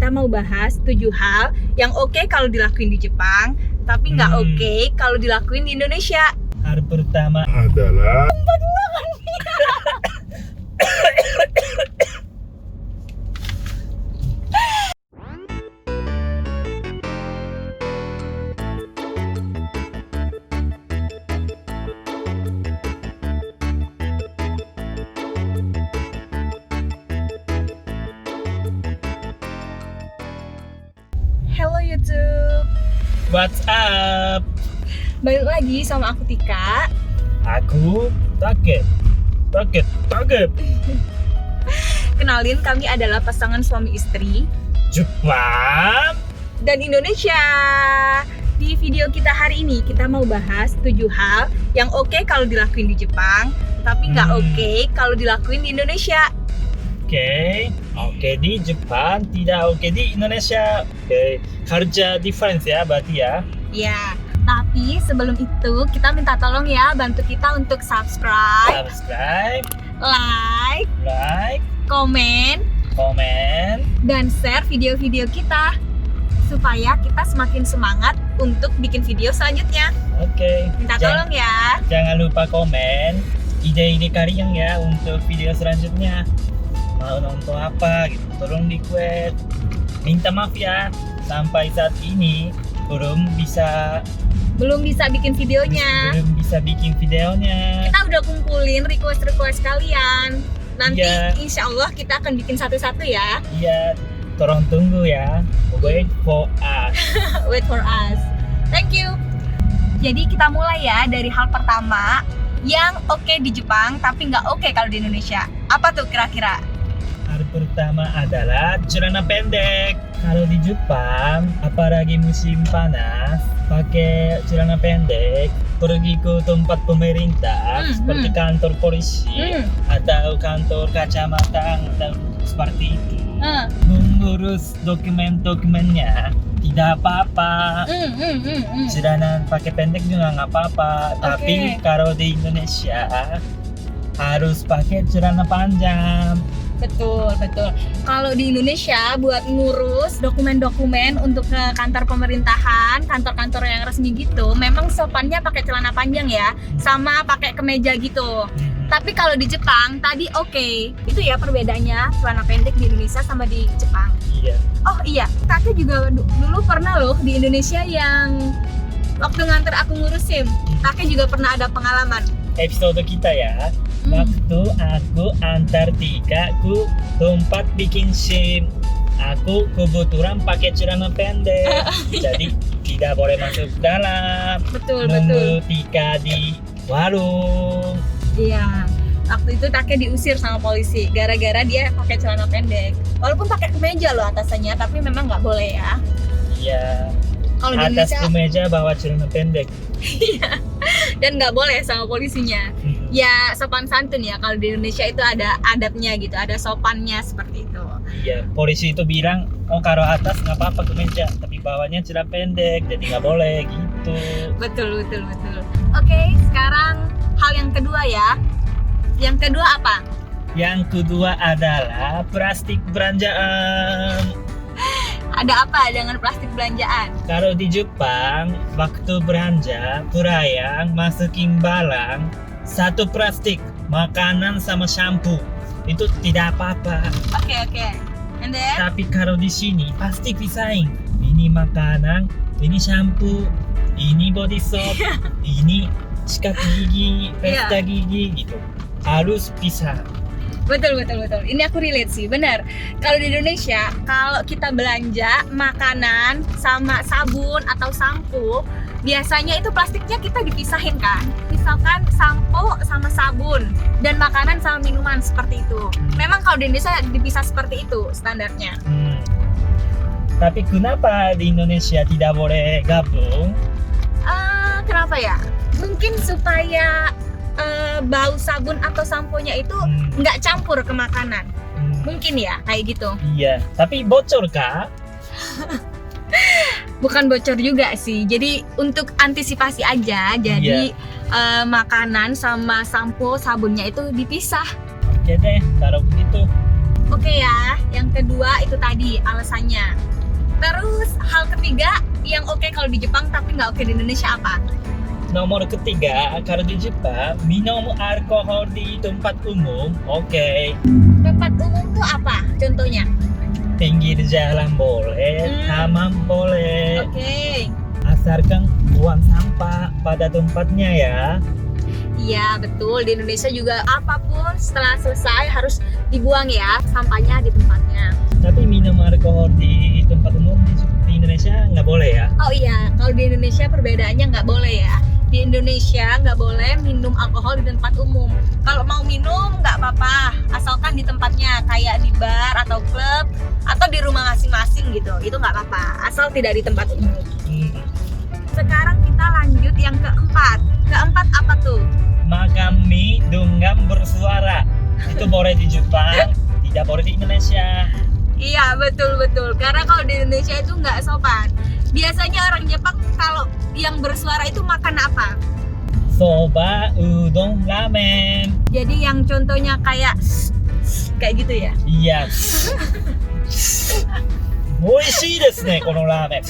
kita mau bahas 7 hal yang oke kalau dilakuin di Jepang, tapi nggak oke kalau dilakuin di Indonesia. Hal pertama adalah Hello YouTube, What's up? balik lagi sama aku Tika. Aku Take. Kenalin, kami adalah pasangan suami istri Jepang. dan Indonesia. Di video kita hari ini kita mau bahas 7 hal yang oke kalau dilakuin di Jepang, tapi nggak oke kalau dilakuin di Indonesia. Oke di Jepang, tidak oke di Indonesia. Culture difference ya berarti ya. Ya, tapi sebelum itu kita minta tolong ya bantu kita untuk subscribe, like, komen, dan share video-video kita supaya kita semakin semangat untuk bikin video selanjutnya. Oke. Minta tolong ya. Jangan lupa komen ide-ide kalian ya untuk video selanjutnya. Mau nonton apa gitu, tolong di request. Minta maaf ya, sampai saat ini belum bisa bikin videonya. Kita udah kumpulin request kalian. Nanti insya Allah kita akan bikin satu-satu ya. Iya, tolong tunggu ya. Wait for us. Wait for us. Thank you. Jadi kita mulai ya dari hal pertama yang oke di Jepang tapi nggak oke kalau di Indonesia. Apa tuh kira-kira? Hal pertama adalah celana pendek. Kalau di Jepang, apalagi musim panas, pakai celana pendek, pergi ke tempat pemerintah seperti kantor polisi atau kantor kacamata atau seperti itu. Mengurus dokumen-dokumennya tidak apa-apa. Celana pakai pendek juga nggak apa-apa. Tapi kalau di Indonesia harus pakai celana panjang. Betul. Kalau di Indonesia buat ngurus dokumen-dokumen untuk ke kantor pemerintahan, kantor-kantor yang resmi gitu, memang sopannya pakai celana panjang ya, sama pakai kemeja gitu. Tapi kalau di Jepang tadi itu ya perbedaannya celana pendek di Indonesia sama di Jepang. Iya. Oh iya, kakek juga dulu pernah loh di Indonesia yang waktu nganter aku ngurus SIM, kakek juga pernah ada pengalaman. Episode kita ya. Waktu aku antar Tika ke tempat bikin SIM, aku kebetulan pakai celana pendek, jadi tidak boleh masuk dalam. Betul. Nunggu Tika di warung. Iya. Waktu itu kakek diusir sama polisi gara-gara dia pakai celana pendek. Walaupun pakai kemeja loh atasannya, tapi memang nggak boleh ya. Iya. Kalau di Atas Indonesia, kemeja bawa celana pendek. iya. Dan nggak boleh sama polisinya. Ya sopan santun ya, kalau di Indonesia itu ada adatnya gitu, ada sopannya seperti itu. Iya, polisi itu bilang, oh kalau atas nggak apa-apa kemeja, tapi bawahnya celana pendek, jadi nggak boleh gitu. Betul. Oke, sekarang hal yang kedua ya. Yang kedua apa? Yang kedua adalah plastik belanjaan. Ada apa dengan plastik belanjaan? Kalau di Jepang, waktu belanja, perayaan masukin barang, satu plastik, makanan sama shampoo, itu tidak apa-apa. Oke. And then? Tapi kalau di sini pasti pisahin. Ini makanan, ini shampoo, ini body soap, ini sikat gigi, pasta gigi gitu. Harus pisah. Betul. Ini aku relate sih, benar. Kalau di Indonesia, kalau kita belanja makanan sama sabun atau sampo, biasanya itu plastiknya kita dipisahin kan. Misalkan sampo sama sabun dan makanan sama minuman seperti itu. Memang kalau di Indonesia dipisah seperti itu standarnya. Tapi kenapa di Indonesia tidak boleh gabung? Kenapa ya? Mungkin supaya bau sabun atau samponya itu nggak campur ke makanan. Mungkin ya kayak gitu. Iya, tapi bocor kah? Bukan bocor juga sih. Jadi untuk antisipasi aja. Jadi makanan sama sampo sabunnya itu dipisah. Oke deh, kalau begitu. Oke ya, yang kedua itu tadi alasannya. Terus hal ketiga yang oke kalau di Jepang tapi nggak oke di Indonesia apa? Nomor ketiga, kalau di Jepang, minum alkohol di tempat umum, oke. Tempat umum tuh apa? Contohnya? Pinggir jalan boleh, taman boleh. Oke. Asalkan buang sampah pada tempatnya ya. Iya betul, di Indonesia juga apapun setelah selesai harus dibuang ya sampahnya di tempatnya. Tapi minum alkohol di tempat umum di Indonesia nggak boleh ya? Oh iya, kalau di Indonesia perbedaannya nggak boleh ya. Di Indonesia nggak boleh minum alkohol di tempat umum. Kalau mau minum nggak apa-apa, asalkan di tempatnya kayak di bar atau klub atau di rumah masing-masing gitu. Itu nggak apa-apa, asal tidak di tempat umum. Sekarang kita lanjut yang keempat. Keempat apa tuh? Makan mie dengan bersuara. Itu boleh di Jepang, tidak boleh di Indonesia. Iya betul. Karena kalau di Indonesia itu nggak sopan. Biasanya orang Jepang kalau yang bersuara itu makan apa? Soba, udon, ramen. Jadi yang contohnya kayak gitu ya? Iya. Oishii desu ne, kono ramen.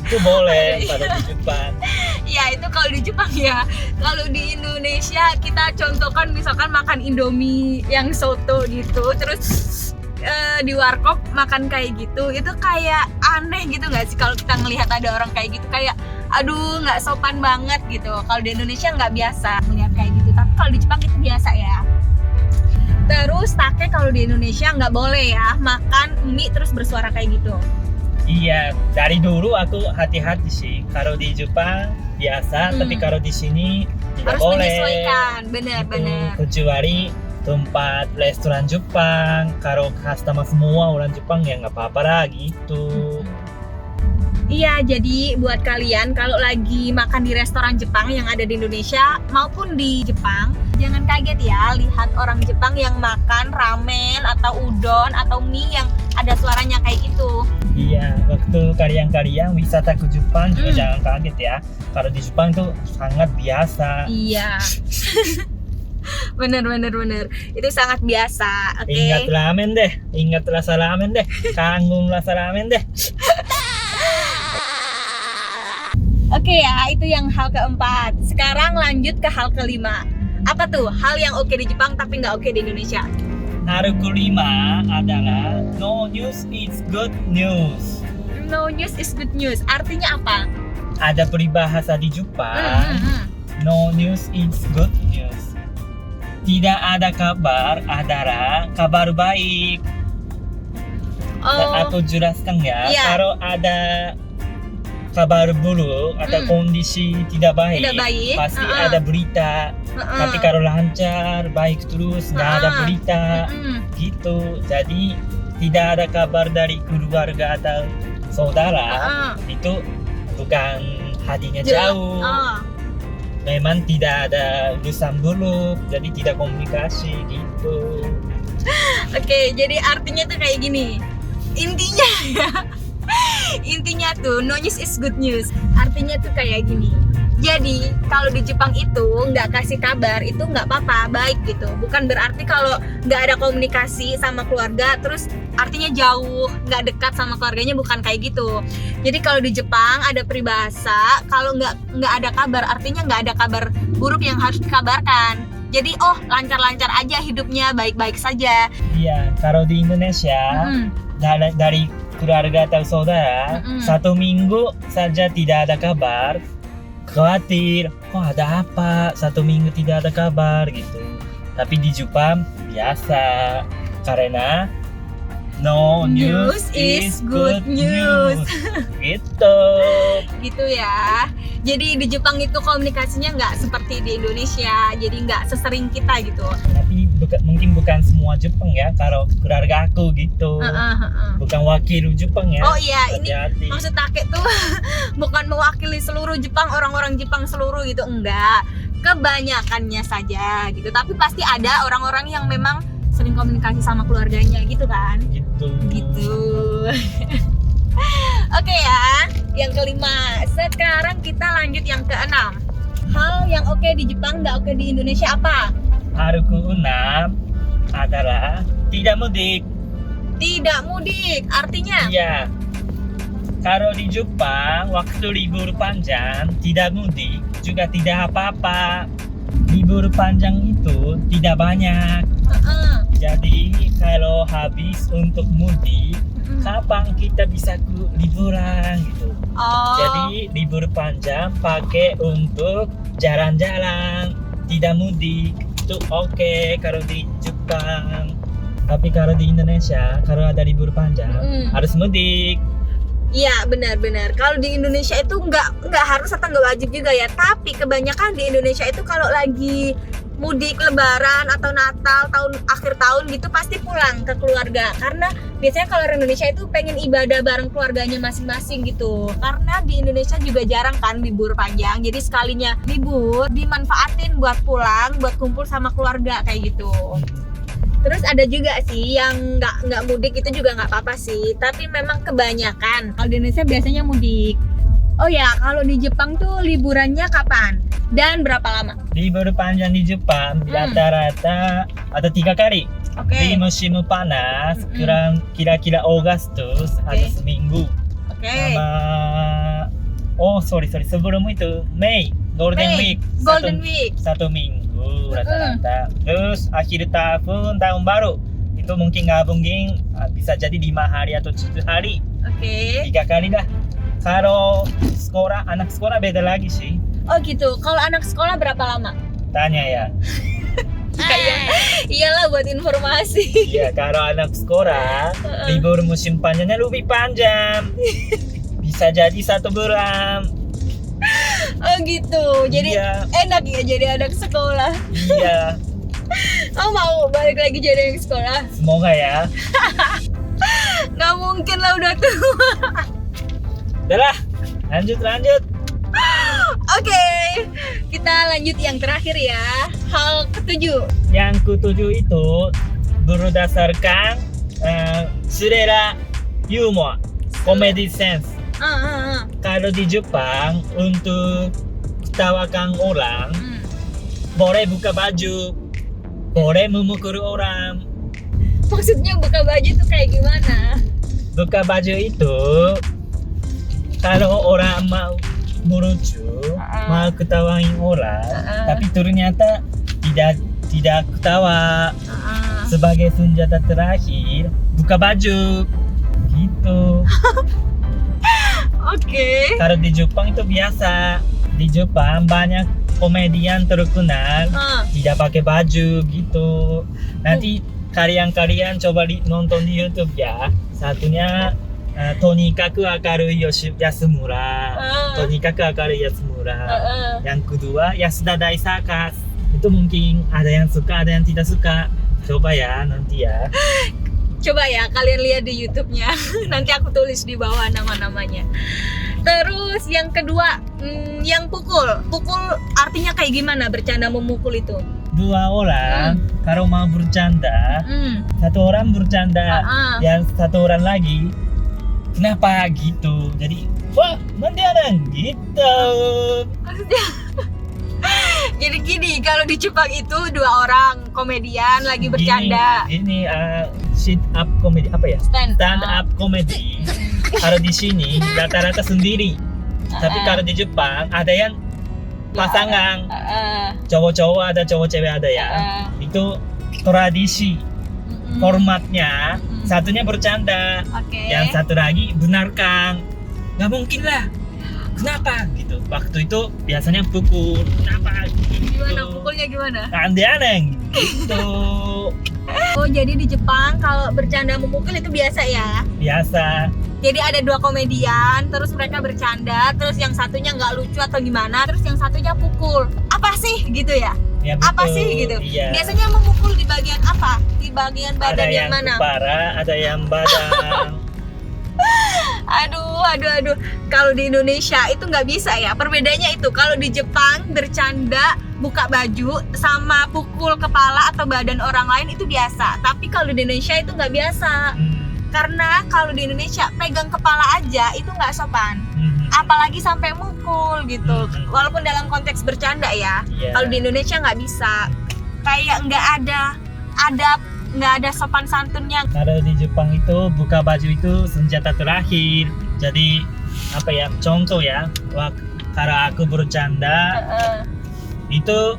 Itu boleh pada di Jepang. Ya itu kalau di Jepang ya. Kalau di Indonesia kita contohkan misalkan makan Indomie yang soto gitu, terus di warkop makan kayak gitu, itu kayak aneh gitu nggak sih kalau kita ngelihat ada orang kayak gitu, kayak aduh nggak sopan banget gitu. Kalau di Indonesia nggak biasa melihat kayak gitu, tapi kalau di Jepang itu biasa ya. Terus take kalau di Indonesia nggak boleh ya makan mie terus bersuara kayak gitu. Iya, dari dulu aku hati-hati sih. Kalau di Jepang biasa, tapi kalau di sini tidak Harus boleh. menyesuaikan, Itu benar-benar. kecuali tempat restoran Jepang. Kalau customer semua orang Jepang ya nggak apa-apa lah gitu. Iya, jadi buat kalian kalau lagi makan di restoran Jepang yang ada di Indonesia maupun di Jepang, jangan kaget ya lihat orang Jepang yang makan ramen atau udon atau mie yang ada suaranya kayak gitu. Iya, waktu kalian-kalian wisata ke Jepang juga jangan kaget ya. Kalau di Jepang tuh sangat biasa. Iya. bener. Itu sangat biasa. Oke. Ingat ramen deh, ingat rasa ramen deh, kangen rasa ramen deh. Oke ya, itu yang hal keempat. Sekarang lanjut ke hal kelima. Apa tuh hal yang oke di Jepang tapi nggak oke di Indonesia? Hal kelima adalah no news is good news. No news is good news. Artinya apa? Ada peribahasa di Jepang, no news is good news. Tidak ada kabar adalah kabar baik. Oh, Aku jelaskan ya, Iya. kalau ada kabar buruk atau kondisi tidak baik, pasti ada berita. Tapi kalau lancar, baik terus, nggak ada berita gitu. Jadi tidak ada kabar dari keluarga atau saudara, itu bukan hatinya jauh. Memang tidak ada urusan buruk, jadi tidak komunikasi gitu. Oke, jadi artinya tuh kayak gini. Intinya ya. Intinya tuh no news is good news. Artinya tuh kayak gini. Jadi kalau di Jepang itu nggak kasih kabar itu nggak apa-apa, baik gitu. Bukan berarti kalau nggak ada komunikasi sama keluarga terus artinya jauh, nggak dekat sama keluarganya, bukan kayak gitu. Jadi kalau di Jepang ada peribahasa kalau nggak ada kabar artinya nggak ada kabar buruk yang harus dikabarkan. Jadi lancar-lancar aja hidupnya, baik-baik saja. Iya, kalau di Indonesia dari keluarga atau saudara, 1 minggu saja tidak ada kabar, khawatir, kok ada apa, 1 minggu tidak ada kabar gitu. Tapi di Jepang biasa, karena no news is good news. Gitu Ya. Jadi di Jepang itu komunikasinya nggak seperti di Indonesia, jadi nggak sesering kita gitu. Tapi mungkin bukan semua Jepang ya, kalau keluarga aku gitu. Bukan wakil Jepang ya. Oh iya, ini hati-hati. maksud Take tuh bukan mewakili seluruh Jepang, orang-orang Jepang seluruh gitu, enggak. Kebanyakannya saja gitu. Tapi pasti ada orang-orang yang memang sering komunikasi sama keluarganya gitu kan. Gitu. Oke ya, yang kelima. Sekarang kita lanjut yang keenam. Hal yang oke di Jepang nggak oke di Indonesia apa? Hal keenam adalah tidak mudik. Tidak mudik, artinya? Iya. Kalau di Jepang, waktu libur panjang, tidak mudik, juga tidak apa-apa. Libur panjang itu tidak banyak. Jadi kalau habis untuk mudik, kapan kita bisa ke liburan gitu. Oh. Jadi libur panjang pakai untuk jalan-jalan, tidak mudik. Itu oke kalau di Jepang. Tapi kalau di Indonesia, kalau ada libur panjang harus mudik. Iya, benar-benar. Kalau di Indonesia itu nggak harus atau nggak wajib juga ya. Tapi kebanyakan di Indonesia itu kalau lagi mudik Lebaran atau Natal, akhir tahun gitu pasti pulang ke keluarga. Karena biasanya kalau orang Indonesia itu pengen ibadah bareng keluarganya masing-masing gitu. Karena di Indonesia juga jarang kan libur panjang. Jadi sekalinya libur dimanfaatin buat pulang, buat kumpul sama keluarga kayak gitu. Terus ada juga sih yang nggak mudik, itu juga nggak apa-apa sih. Tapi memang kebanyakan kalau di Indonesia biasanya mudik. Oh ya, kalau di Jepang tuh liburannya kapan dan berapa lama? Libur panjang di Jepang rata-rata ada 3 kali. Oke. Di musim panas, kira-kira Agustus ada seminggu. Oke. Sama sebelum itu Mei, Golden Week. Golden Week. Satu minggu rata-rata. Terus akhir tahun baru itu mungkin gabungin bisa jadi 5 hari atau 7 hari. Oke. 3 kali dah. Kalau anak sekolah beda lagi sih. Oh gitu. Kalau anak sekolah berapa lama? Tanya ya. Iyalah buat informasi. Iya, kalau anak sekolah libur musim panjangnya lebih panjang. Bisa jadi 1 bulan. Oh gitu. Jadi Iya. enak ya jadi anak sekolah. Iya, Oh mau balik lagi jadi anak sekolah? semoga ya. Nggak mungkin lah, udah tua. Udah lah, lanjut. Oke, kita lanjut yang terakhir ya. Hal ketujuh. Yang ketujuh itu berdasarkan selera humor, comedy sense. Kalau di Jepang untuk ketawakan orang, boleh buka baju, boleh memukul orang. Maksudnya buka baju tuh kayak gimana? Buka baju itu kalau orang mau melucu, mau ketawain orang, tapi ternyata tidak ketawa. Sebagai senjata terakhir, buka baju gitu. Oke. Kalau di Jepang itu biasa. Di Jepang banyak komedian terkenal tidak pakai baju gitu. Nanti kalian coba nonton di YouTube ya. Satunya Tonikaku Akarui Yasumura. Tonikaku Akarui Yasumura. Yang kedua Yasuda Daisakas. Itu mungkin ada yang suka, ada yang tidak suka. Coba ya nanti ya. Coba ya kalian lihat di YouTube-nya. Nanti aku tulis di bawah nama-namanya. Terus yang kedua, yang pukul. Pukul artinya kayak gimana bercanda memukul itu? 2 orang kalau mau bercanda, 1 orang bercanda, yang 1 orang lagi kenapa gitu. Jadi, wah, mandianan gitu. Maksudnya jadi gini, kalau di Jepang itu 2 orang komedian lagi bercanda. Ini sit up comedy apa ya? Stand up comedy. Kalau di sini rata-rata sendiri. Tapi kalau di Jepang ada yang pasangan. Cowok-cowok ada, cowok cewek ada ya. Itu tradisi. Formatnya satunya bercanda, yang satu lagi benarkan. Nggak mungkin lah. Kenapa gitu? Waktu itu biasanya pukul. Kenapa? Gitu. Gimana pukulnya gimana? Aneh-aneh gitu. Oh jadi di Jepang kalau bercanda memukul itu biasa ya? Biasa. Jadi ada 2 komedian, terus mereka bercanda, terus yang satunya nggak lucu atau gimana, terus yang satunya pukul. Apa sih gitu ya? Ya, betul. Apa sih gitu? Iya. Biasanya memukul di bagian apa? Di bagian badan yang mana? Ada yang kepala, ada yang badan. Aduh. Kalau di Indonesia itu nggak bisa ya. Perbedaannya itu kalau di Jepang bercanda buka baju sama pukul kepala atau badan orang lain itu biasa. Tapi kalau di Indonesia itu nggak biasa. Karena kalau di Indonesia pegang kepala aja itu nggak sopan. Apalagi sampai mukul gitu. Walaupun dalam konteks bercanda ya. Yeah. Kalau di Indonesia nggak bisa. Kayak nggak ada adab nggak ada sopan santunnya. Kalau di Jepang itu buka baju itu senjata terakhir. Jadi apa ya? Contoh ya, kalau aku bercanda itu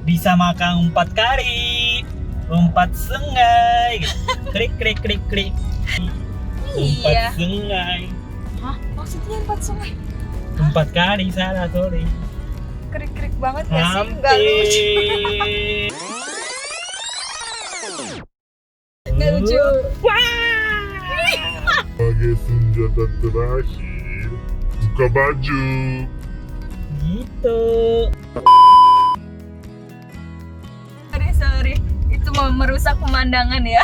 bisa makan 4 kali, 4 sengai, gitu. Klik klik klik klik. 4 Iya. sengai. Hah? Maksudnya 4 sungai? 4 kali salah, sorry. Krik-krik banget gak sih? Nggak lucu. Nggak lucu. Sebagai senjata terakhir, buka baju. Gitu. Sorry. Itu mau merusak pemandangan ya.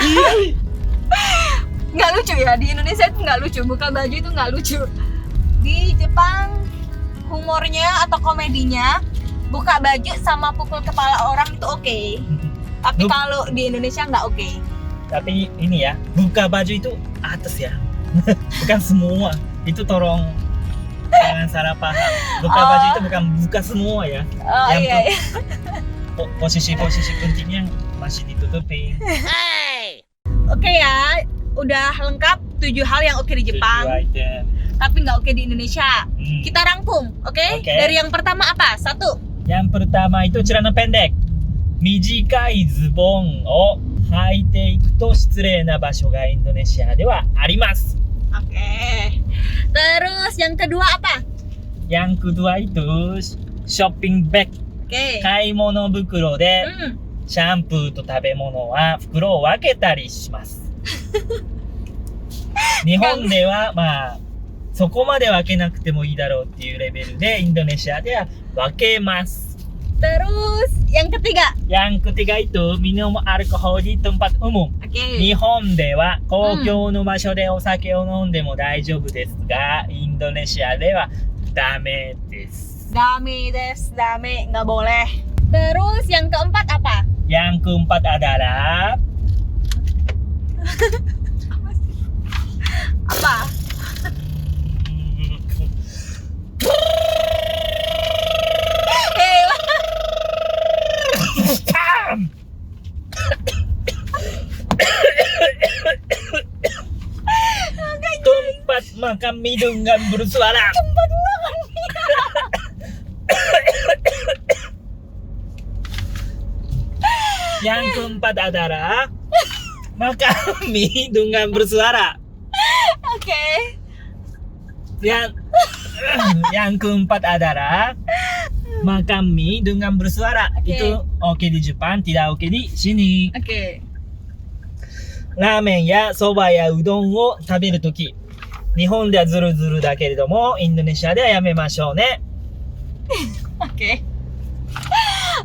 Nggak lucu ya, di Indonesia itu nggak lucu. Buka baju itu nggak lucu. Di Jepang humornya atau komedinya buka baju sama pukul kepala orang itu oke. Tapi kalau di Indonesia nggak oke. Tapi ini ya, buka baju itu atas ya. Bukan semua. Itu tolong jangan salah paham. Buka baju itu bukan buka semua ya. Oh Yang iya. Posisi-posisi pentingnya masih ditutupin. Oke ya, udah lengkap 7 hal yang oke di Jepang, 7 item. tapi nggak oke di Indonesia. Hmm. Kita rangkum, oke? Oke. Dari yang pertama apa? 1. Yang pertama itu celana pendek. Mijikai zubon o haite iku to shitsurei na basho ga Indonesia de wa arimasu. Oke. Terus yang kedua apa? Yang kedua itu shopping bag. Oke. 買い物袋で Hmm. シャンプーと食べ物は袋を分けたりします。日本ではまあそこまで分けなくてもいいだろうっていうレベルでインドネシアでは分けます。 Terus yang ketiga. Yang ketiga itu minum alkohol di tempat umum. Oke. 日本では公共の場所でお酒を飲んでも大丈夫ですが、インドネシアではダメです。 Dame nggak boleh. Terus yang keempat apa? Yang keempat adalah Apa? Hei, tempat makan mie dengan bersuara. Yang keempat adalah makan mie dengan bersuara. Oke. Yang keempat adalah makan mie dengan bersuara. Oke. Itu oke di Jepang, tidak oke di sini. Oke. ラーメンやそばやうどんを食べるとき、日本ではズルズルだけれども、インドネシアではやめましょうね。 Oke.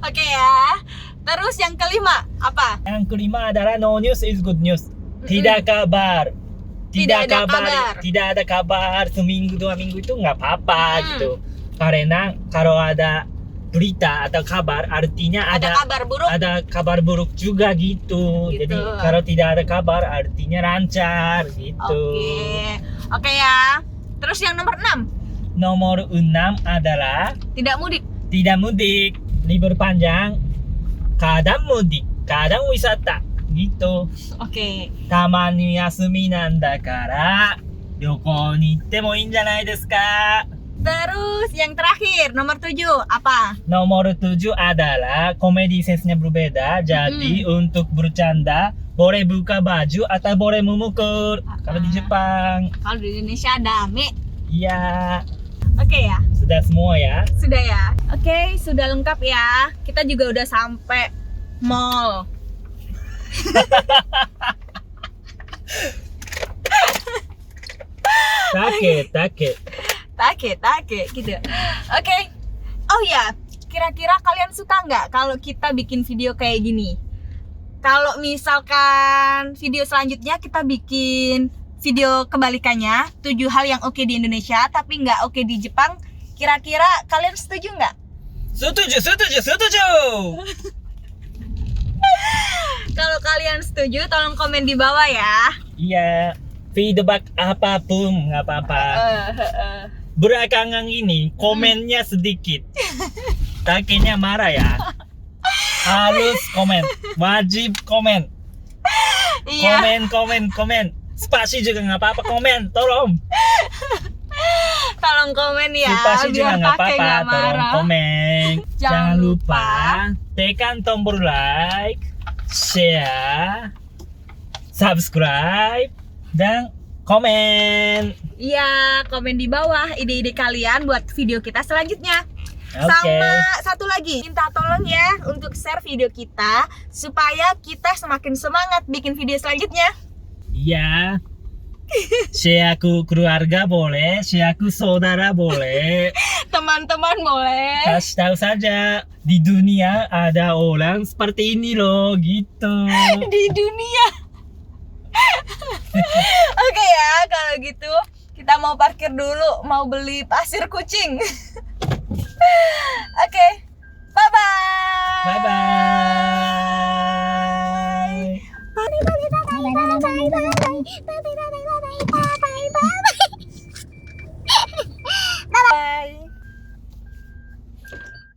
Oke ya. Terus yang kelima apa? Yang kelima adalah no news is good news. Tidak kabar. Tidak ada kabar. Tidak ada kabar. Seminggu 2 minggu itu nggak apa-apa gitu. Karena kalau ada berita atau kabar artinya Ada kabar buruk. ada kabar buruk juga gitu. Gitu. Jadi kalau tidak ada kabar artinya lancar gitu. Oke. Oke ya. Terus yang nomor 6. Nomor 6 adalah Tidak mudik. tidak mudik, libur panjang, kadang mudik, kadang wisata gitu. Oke. たまに休みなんだから旅行に行ってもいいんじゃないですか。 Terus yang terakhir nomor 7 apa? Nomor 7 adalah komedi sensenya berbeda. Jadi untuk bercanda boleh buka baju atau boleh memukul. Kalau di Jepang, Kalau di Indonesia dame. iya. Oke ya. Sudah semua ya. Sudah ya. Oke, sudah lengkap ya. Kita juga udah sampai mall. Take. Take gitu. Oke. Oh ya, kira-kira kalian suka nggak kalau kita bikin video kayak gini? Kalau misalkan video selanjutnya kita bikin video kebalikannya, 7 hal yang oke di Indonesia tapi nggak oke di Jepang, kira-kira kalian setuju nggak? Setuju. Kalau kalian setuju, tolong komen di bawah ya. Iya. Feedback apapun nggak apa-apa. Belakangan ini komennya sedikit. Takenya marah ya. Harus komen, wajib komen. Iya. Komen. Spasi juga nggak apa-apa, komen, tolong. Tolong komen ya, Spasi juga biar nggak kakek apa-apa, nggak tolong marah. komen. Jangan Jangan lupa lupa tekan tombol like, share, subscribe, dan komen. Iya, komen di bawah ide-ide kalian buat video kita selanjutnya. Oke. Sama satu lagi, minta tolong ya untuk share video kita supaya kita semakin semangat bikin video selanjutnya. Iya. Share aku keluarga boleh, share aku saudara boleh. Teman-teman boleh. Kasih tahu saja di dunia ada orang seperti ini loh, gitu. Di dunia. Oke ya, kalau gitu kita mau parkir dulu, mau beli pasir kucing. Oke, bye bye. Bye bye. Bye bye bye bye bye bye bye bye bye bye bye bye bye bye bye.